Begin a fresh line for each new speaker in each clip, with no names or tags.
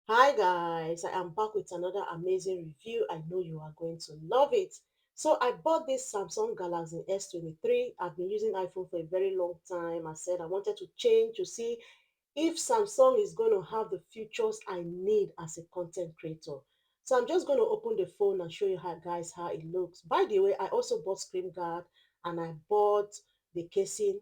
Hi guys, I am back with another amazing review. I know you are going to love it. So I bought this Samsung Galaxy S23. I've been using iPhone for a very long time. I said I wanted to change to see if Samsung is going to have the features I need as a content creator. So I'm just going to open the phone and show you guys how it looks. By the way, I also bought screen guard and I bought the casing.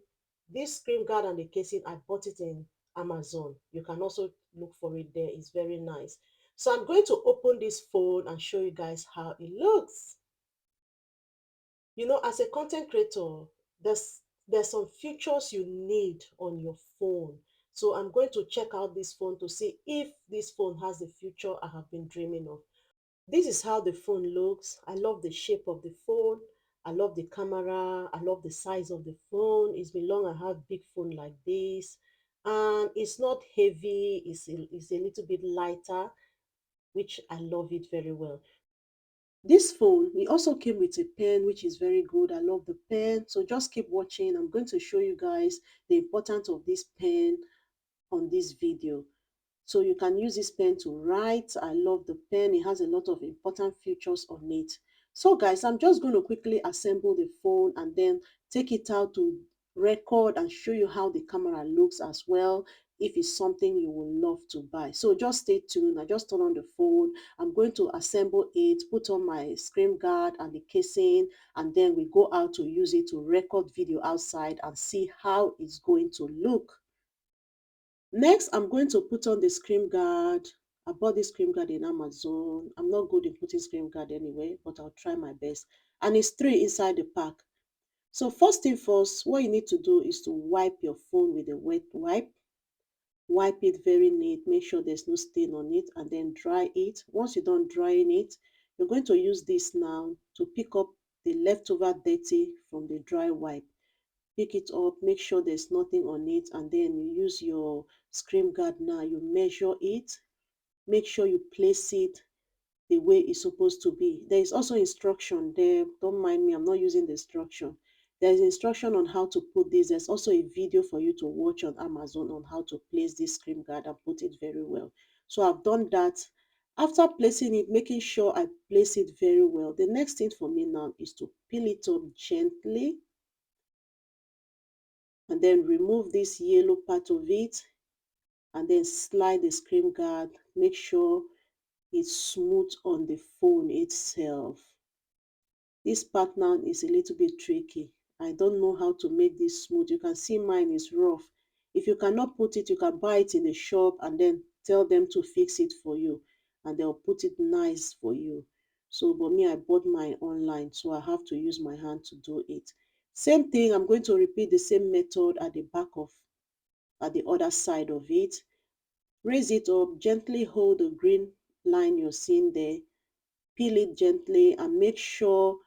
This screen guard and the casing, I bought it in Amazon. You can also look for it there. It's very nice. So I'm going to open this phone and show you guys how it looks. As a content creator, there's some features you need on your phone. So I'm going to check out this phone to see if this phone has the feature I have been dreaming of. This is how the phone looks. I love the shape of the phone. I love the camera. I love the size of the phone. It's been long I have big phone like this. And it's not heavy. It's a little bit lighter, which I love it very well. This phone, it also came with a pen, which is very good. I love the pen. So just keep watching. I'm going to show you guys the importance of this pen on this video. So you can use this pen to write. I love the pen. It has a lot of important features on it. So guys, I'm just going to quickly assemble the phone and then take it out to record and show you how the camera looks as well, if it's something you would love to buy. So just stay tuned. I just turn on the phone. I'm going to assemble it, put on my screen guard and the casing, and then we go out to use it to record video outside and see how it's going to look. Next, I'm going to put on the screen guard. I bought this screen guard in Amazon. I'm not good in putting screen guard anyway, but I'll try my best. And it's three inside the pack. So first thing first, what you need to do is to wipe your phone with a wet wipe. Wipe it very neat. Make sure there's no stain on it and then dry it. Once you're done drying it, you're going to use this now to pick up the leftover dirty from the dry wipe. Pick it up, make sure there's nothing on it, and then you use your screen guard now. You measure it, make sure you place it the way it's supposed to be. There is also instruction there. Don't mind me, I'm not using the instruction. There's instruction on how to put this. There's also a video for you to watch on Amazon on how to place this screen guard and put it very well. So I've done that. After placing it, making sure I place it very well. The next thing for me now is to peel it up gently and then remove this yellow part of it and then slide the screen guard. Make sure it's smooth on the phone itself. This part now is a little bit tricky. I don't know how to make this smooth. You can see mine is rough. If you cannot put it, you can buy it in the shop and then tell them to fix it for you and they'll put it nice for you. So, but me, I bought mine online, so I have to use my hand to do it. Same thing, I'm going to repeat the same method at the other side of it. Raise it up, gently hold the green line you're seeing there, peel it gently and make sure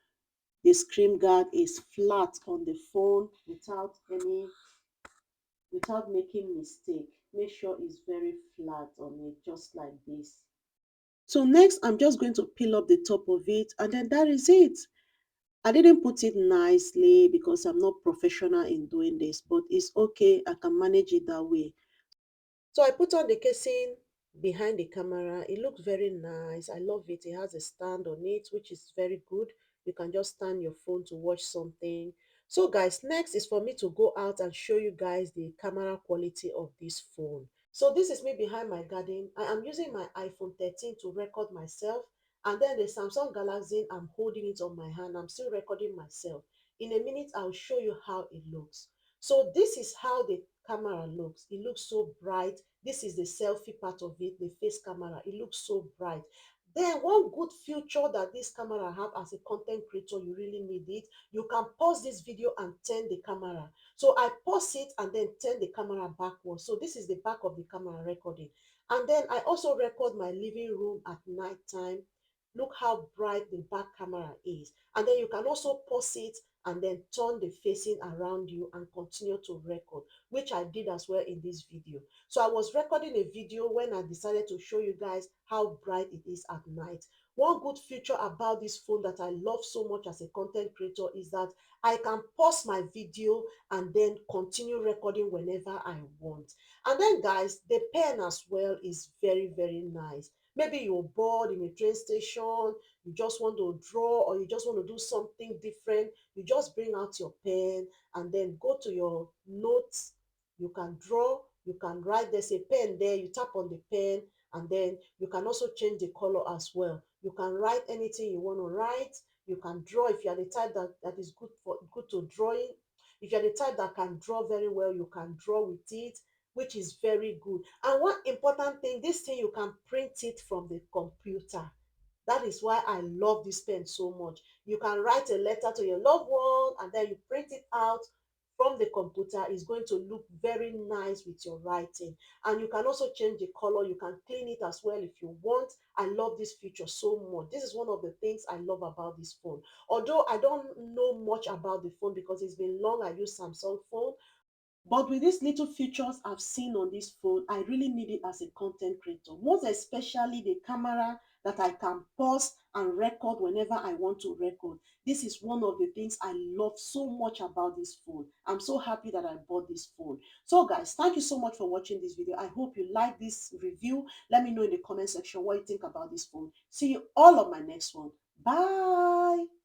the screen guard is flat on the phone without making mistake. Make sure it's very flat on it, just like this. So next, I'm just going to peel up the top of it and then that is it. I didn't put it nicely because I'm not professional in doing this, but it's okay. I can manage it that way. So I put on the casing behind the camera. It looks very nice. I love it. It has a stand on it, which is very good. You can just stand your phone to watch something. So guys, next is for me to go out and show you guys the camera quality of this phone. So this is me behind my garden. I am using my iPhone 13 to record myself. And then the Samsung Galaxy, I'm holding it on my hand. I'm still recording myself. In a minute, I'll show you how it looks. So this is how the camera looks. It looks so bright. This is the selfie part of it, the face camera. It looks so bright. Then one good feature that this camera have as a content creator, you really need it. You can pause this video and turn the camera. So I pause it and then turn the camera backwards. So this is the back of the camera recording. And then I also record my living room at night time. Look how bright the back camera is. And then you can also pause it and then turn the facing around you and continue to record, which I did as well in this video. So I was recording a video when I decided to show you guys how bright it is at night. One good feature about this phone that I love so much as a content creator is that I can pause my video and then continue recording whenever I want. And then, guys, the pen as well is very, very nice. Maybe you're bored in a train station, you just want to draw, or you just want to do something different. You just bring out your pen and then go to your notes. You can draw, you can write. There's a pen there, you tap on the pen, and then you can also change the color as well. You can write anything you want to write. You can draw if you are the type that is good to drawing. If you're the type that can draw very well, you can draw with it, which is very good. And one important thing, this thing you can print it from the computer. That is why I love this pen so much. You can write a letter to your loved one and then you print it out from the computer. It's going to look very nice with your writing. And you can also change the color. You can clean it as well if you want. I love this feature so much. This is one of the things I love about this phone. Although I don't know much about the phone because it's been long I use Samsung phone, but with these little features I've seen on this phone, I really need it as a content creator. Most especially the camera that I can pause and record whenever I want to record. This is one of the things I love so much about this phone. I'm so happy that I bought this phone. So guys, thank you so much for watching this video. I hope you like this review. Let me know in the comment section what you think about this phone. See you all on my next one. Bye.